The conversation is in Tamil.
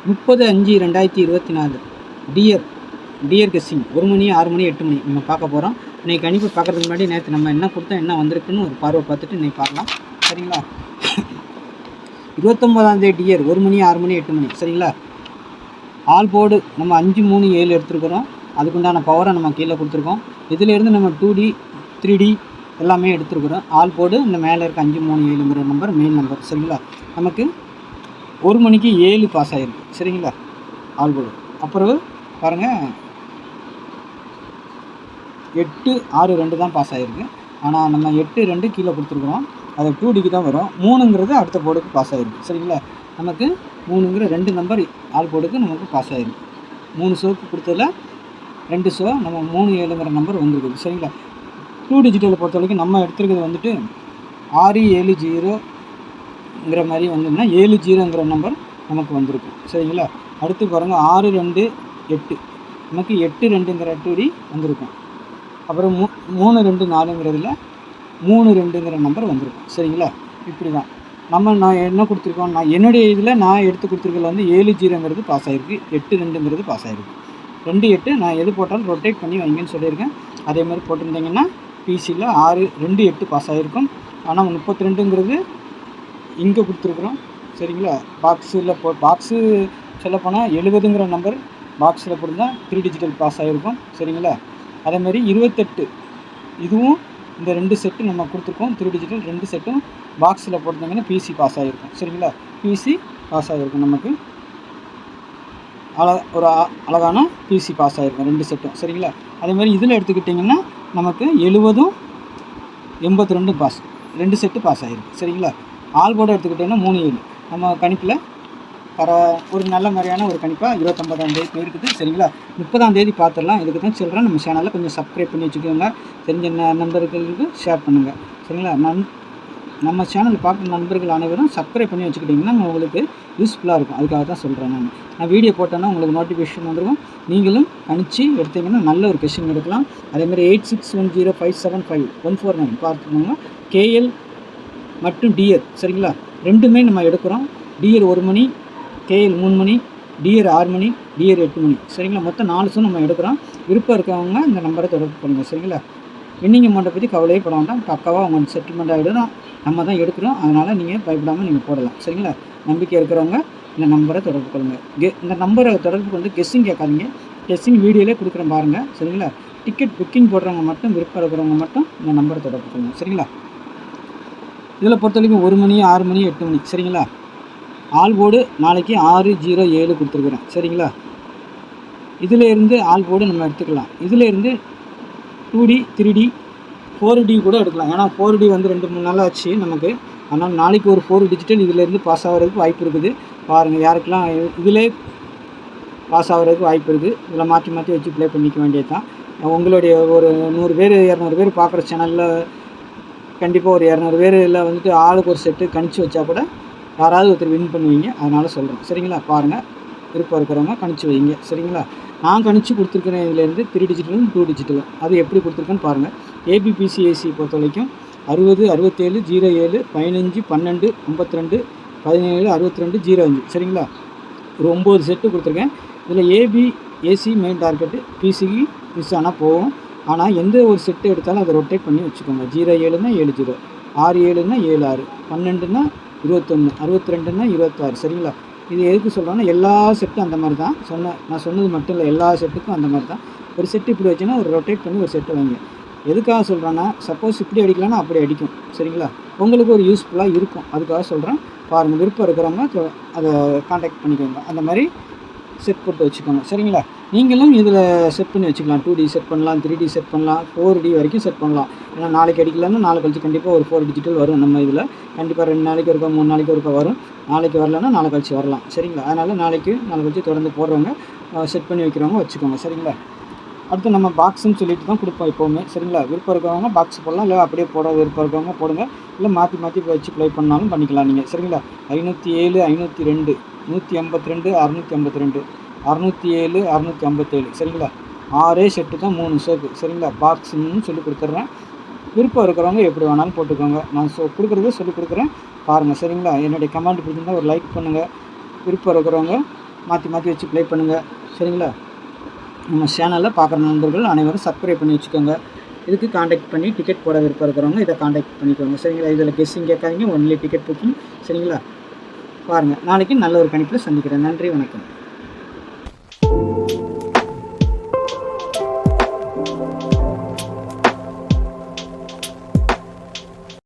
30/5/2024 டியர் கெஸ்ஸிங் 1 மணி 6 மணி 8 மணி நம்ம பார்க்க போகிறோம். இன்றைக்கி கணிப்பு பார்க்குறதுக்கு முன்னாடி நேற்று நம்ம என்ன கொடுத்தோம், என்ன வந்திருக்குன்னு ஒரு பார்வை பார்த்துட்டு இன்றைக்கி பார்க்கலாம். சரிங்களா? 29ஆம் தேதி டியர் 1 மணி 6 மணி 8 மணி. சரிங்களா? ஆல் போர்டு நம்ம 5 3 7 எடுத்துருக்குறோம். அதுக்குண்டான பவரை நம்ம கீழே கொடுத்துருக்கோம். இதிலேருந்து நம்ம 2D 3D எல்லாமே எடுத்துருக்குறோம். ஆல் போர்டு இந்த மேலே இருக்க 5 3 7ங்கிற நம்பர் மெயின் நம்பர். சரிங்களா? நமக்கு 1 மணிக்கு 7 பாஸ் ஆகிருக்கு. சரிங்களா? All board. அப்புறம் பாருங்கள் 8 6 2 தான் பாஸ் ஆகிருக்கு. ஆனால் நம்ம 8 2 கீழே கொடுத்துருக்குறோம். அது 2Dக்கு தான் வரும். 3ங்கிறது அடுத்த போர்டுக்கு பாஸ் ஆகிருக்கு. சரிங்களா? நமக்கு 3ங்கிற 2 நம்பர் ஆல் போர்டுக்கு நமக்கு பாஸ் ஆகிருக்கு. 3 ஷோக்கு கொடுத்ததில் 2 ஷோ நம்ம 3 7ங்கிற நம்பர் வந்துருக்குது. சரிங்களா? 2 டிஜிட்டலை பொறுத்த வரைக்கும் நம்ம எடுத்துருக்கிறது வந்துட்டு 6 7 0ங்கிற மாதிரி வந்தோம்னா 7 0ங்கிற நம்பர் நமக்கு வந்திருக்கு. சரிங்களா? அடுத்து பாருங்கள் 6 2 8 நமக்கு 8 2ங்கிற 2D வந்திருக்கும். அப்புறம் 3 2 4ங்கிறதுல 3 2ங்கிற நம்பர் வந்திருக்கும். சரிங்களா? இப்படி தான் நான் என்ன கொடுத்துருக்கோம், என்னுடைய இதில் நான் எடுத்து கொடுத்துருக்கல வந்து 7 0ங்கிறது பாஸ் ஆகிருக்கு, 8 2ங்கிறது பாஸ் ஆகிருக்கு. 2 8 நான் எது போட்டாலும் ரொட்டேட் பண்ணி வைங்கன்னு சொல்லியிருக்கேன். அதே மாதிரி போட்டிருந்தீங்கன்னா பிசியில் 6 2 8 பாஸ் ஆகிருக்கும். ஆனால் 32ங்கிறது இங்கே கொடுத்துருக்குறோம். சரிங்களா? பாக்ஸு சொல்லப்போனால் 70ங்கிற நம்பர் பாக்ஸில் போட்டுருந்தால் 3 டிஜிட்டல் பாஸ் ஆகிருக்கும். சரிங்களா? அதேமாதிரி 28 இதுவும் இந்த 2 செட்டு நம்ம கொடுத்துருக்கோம். 3 டிஜிட்டல் 2 செட்டும் பாக்ஸில் போட்டிருந்தாங்கன்னா பிசி பாஸ் ஆகிருக்கும். சரிங்களா? பிசி பாஸ் ஆகிருக்கும். நமக்கு ஒரு அழகான பிசி பாஸ் ஆகிருக்கும் 2 செட்டும். சரிங்களா? அதேமாதிரி இதில் எடுத்துக்கிட்டிங்கன்னா நமக்கு 70 82 பாஸ் 2 செட்டு பாஸ் ஆகிருக்கு. சரிங்களா? ஆல் போர்டு எடுத்துக்கிட்டிங்கன்னா 3 7 நம்ம கணிப்பில் ஒரு நல்ல மாதிரியான ஒரு கணிப்பாக 29ஆம் தேதி போயிருக்குது. சரிங்களா? 30ஆம் தேதி பார்த்துடலாம். இதுக்கு தான் சொல்கிறேன், நம்ம சேனலில் கொஞ்சம் சப்ஸ்கிரைப் பண்ணி வச்சுக்கோங்க. தெரிஞ்ச நண்பர்களுக்கு ஷேர் பண்ணுங்கள். சரிங்களா? நம்ம சேனல் பார்க்குற நண்பர்கள் அனைவரும் சப்ஸ்கிரைப் பண்ணி வச்சுக்கிட்டிங்கன்னா உங்களுக்கு யூஸ்ஃபுல்லாக இருக்கும். அதுக்காக தான் சொல்கிறேன். நான் வீடியோ போட்டேன்னா உங்களுக்கு நோட்டிஃபிகேஷன் வந்துடும். நீங்களும் கணிச்சு எடுத்தீங்கன்னா நல்ல ஒரு கொஸ்டின் எடுக்கலாம். அதேமாதிரி 8610575149 பார்த்துக்கோங்க. கேஎல் மற்றும் டியர். சரிங்களா? ரெண்டுமே நம்ம எடுக்கிறோம். டியர் 1 மணி, கேஎல் 3 மணி, டியர் 6 மணி, டியர் 8 மணி. சரிங்களா? மொத்தம் 4 ஷோ நம்ம எடுக்கிறோம். விருப்பம் இருக்கவங்க இந்த நம்பரை தொடர்பு பண்ணுங்கள். சரிங்களா? வின்னிங் அமௌண்ட்டை பற்றி கவலையே பட வேண்டாம். பக்காவாக உங்களுக்கு செட்டில்மெண்ட் ஆகிடும். நம்ம தான் எடுக்கிறோம். அதனால் நீங்கள் பயப்படாமல் நீங்கள் போடலாம். சரிங்களா? நம்பிக்கை இருக்கிறவங்க இந்த நம்பரை தொடர்பு கொள்ளுங்கள். இந்த நம்பரை தொடர்பு கொண்டு கெஸ்ஸிங் கேட்காதீங்க. கெஸ்ஸிங் வீடியோவிலே கொடுக்குறேன் பாருங்கள். சரிங்களா? டிக்கெட் புக்கிங் போடுறவங்க மட்டும், விருப்பம் இருக்கிறவங்க மட்டும் இந்த நம்பரை தொடர்பு கொள்ளுங்கள். சரிங்களா? இதில் பொறுத்த வரைக்கும் 1 மணி 6 மணி 8 மணி. சரிங்களா? ஆல் போர்டு நாளைக்கு 6 0 7 கொடுத்துருக்குறேன். சரிங்களா? இதிலேருந்து ஆல் போர்டு நம்ம எடுத்துக்கலாம். இதிலேருந்து 2D 3D 4D கூட எடுக்கலாம். ஏன்னா 4D வந்து 2-3 நாள் ஆச்சு நமக்கு. அதனால் நாளைக்கு ஒரு 4 டிஜிட்டல் இதிலேருந்து பாஸ் ஆகிறதுக்கு வாய்ப்பு இருக்குது. பாருங்கள் யாருக்கெல்லாம் இதிலே பாஸ் ஆகிறதுக்கு வாய்ப்பு இருக்குது. இதில் மாற்றி மாற்றி வச்சு ப்ளே பண்ணிக்க வேண்டியது தான். உங்களுடைய ஒரு 100 பேர் 200 பேர் பார்க்குற சேனலில் கண்டிப்பாக ஒரு 200 பேரில் வந்துட்டு ஆளுக்கு ஒரு செட்டு கணிச்சு வச்சா கூட யாராவது ஒருத்தர் வின் பண்ணுவீங்க. அதனால் சொல்கிறேன். சரிங்களா? பாருங்கள், விருப்பம் இருக்கிறவங்க கணிச்சு வைங்க. சரிங்களா? நான் கணிச்சு கொடுத்துருக்குறேன். இதிலேருந்து 3 டிஜிட்டலும் 2 டிஜிட்டலும் அது எப்படி கொடுத்துருக்கேன்னு பாருங்கள். ஏபிபிசிஏசி பொறுத்த வரைக்கும் 60 67 07 15 12 52 17 62 05. சரிங்களா? ஒரு 9 செட்டு கொடுத்துருக்கேன். இதில் ஏசி மெயின் டார்கெட்டு பிசிக்கு மிஸ் ஆனால் போகும். ஆனால் எந்த ஒரு செட்டு எடுத்தாலும் அதை ரொட்டேட் பண்ணி வச்சுக்கோங்க. 07னா 70, 67னா 76, 12னா 21, 62னா 26. சரிங்களா? இது எதுக்கு சொல்கிறோன்னா எல்லா செட்டும் அந்த மாதிரி தான் நான் சொன்னது மட்டும் இல்லை, எல்லா செட்டுக்கும் அந்த மாதிரி தான். ஒரு செட்டு இப்படி வச்சுன்னா ஒரு ரொட்டேட் பண்ணி ஒரு செட்டு வைங்க. எதுக்காக சொல்கிறேன்னா சப்போஸ் இப்படி அடிக்கலாம்னா அப்படி அடிக்கும். சரிங்களா? உங்களுக்கு ஒரு யூஸ்ஃபுல்லாக இருக்கும். அதுக்காக சொல்கிறேன். பாருங்கள், விருப்பம் இருக்கிறவங்க அதை காண்டாக்ட் பண்ணிக்கோங்க. அந்த மாதிரி செட் போட்டு வச்சுக்கோங்க. சரிங்களா? நீங்களும் இதில் செட் பண்ணி வச்சுக்கலாம். 2D செட் பண்ணலாம், 3D செட் பண்ணலாம், 4D வரைக்கும் செட் பண்ணலாம். ஏன்னா நாளைக்கு அடிக்கலாம்னா நாளை கழிச்சு கண்டிப்பாக ஒரு 4 டிஜிட்டல் வரும். நம்ம இதில் கண்டிப்பாக 2 நாளைக்கு ஒருக்கா 3 நாளைக்கு ஒருக்கா வரும். நாளைக்கு வரலன்னா நாளை கழிச்சு வரலாம். சரிங்களா? அதனால் நாளை கழிச்சு தொடர்ந்து போடுறவங்க செட் பண்ணி வைக்கிறவங்க வச்சுக்கோங்க. சரிங்களா? அடுத்து நம்ம பாக்ஸுன்னு சொல்லிட்டு தான் கொடுப்போம் எப்போவுமே. சரிங்களா? விருப்பம் இருக்கிறவங்க பாக்ஸ் போடலாம், இல்லை அப்படியே போட விருப்பம் இருக்கிறவங்க போடுங்க. இல்லை மாற்றி மாற்றி வச்சு ப்ளே பண்ணாலும் பண்ணிக்கலாம் நீங்கள். சரிங்களா? 507 502 182 652 607 657. சரிங்களா? 6 செட்டு தான் 3 ஷோக்கு. சரிங்களா? பாக்ஸுன்னு சொல்லி கொடுத்துட்றேன். விருப்பம் இருக்கிறவங்க எப்படி வேணாலும் போட்டுக்கோங்க. நான் கொடுக்குறத சொல்லி கொடுக்குறேன் பாருங்கள். சரிங்களா? என்னுடைய கமெண்ட் பிடிச்சிருந்தால் ஒரு லைக் பண்ணுங்கள். விருப்பம் இருக்கிறவங்க மாற்றி மாற்றி வச்சு ப்ளே பண்ணுங்கள். சரிங்களா? நம்ம சேனலில் பார்க்குற நண்பர்கள் அனைவரும் சப்ஸ்கிரைப் பண்ணி வச்சுக்கோங்க. இதுக்கு காண்டாக்ட் பண்ணி டிக்கெட் போட விருப்பம் இருக்கிறவங்க இதை காண்டாக்ட் பண்ணிக்கோங்க. சரிங்களா? இதில் கெஸ்ஸிங் கேட்காதீங்க, ஒன்லி டிக்கெட் புக்கிங். சரிங்களா? பாருங்கள், நாளைக்கு நல்ல ஒரு கணிப்பில் சந்திக்கிறேன். நன்றி, வணக்கம்.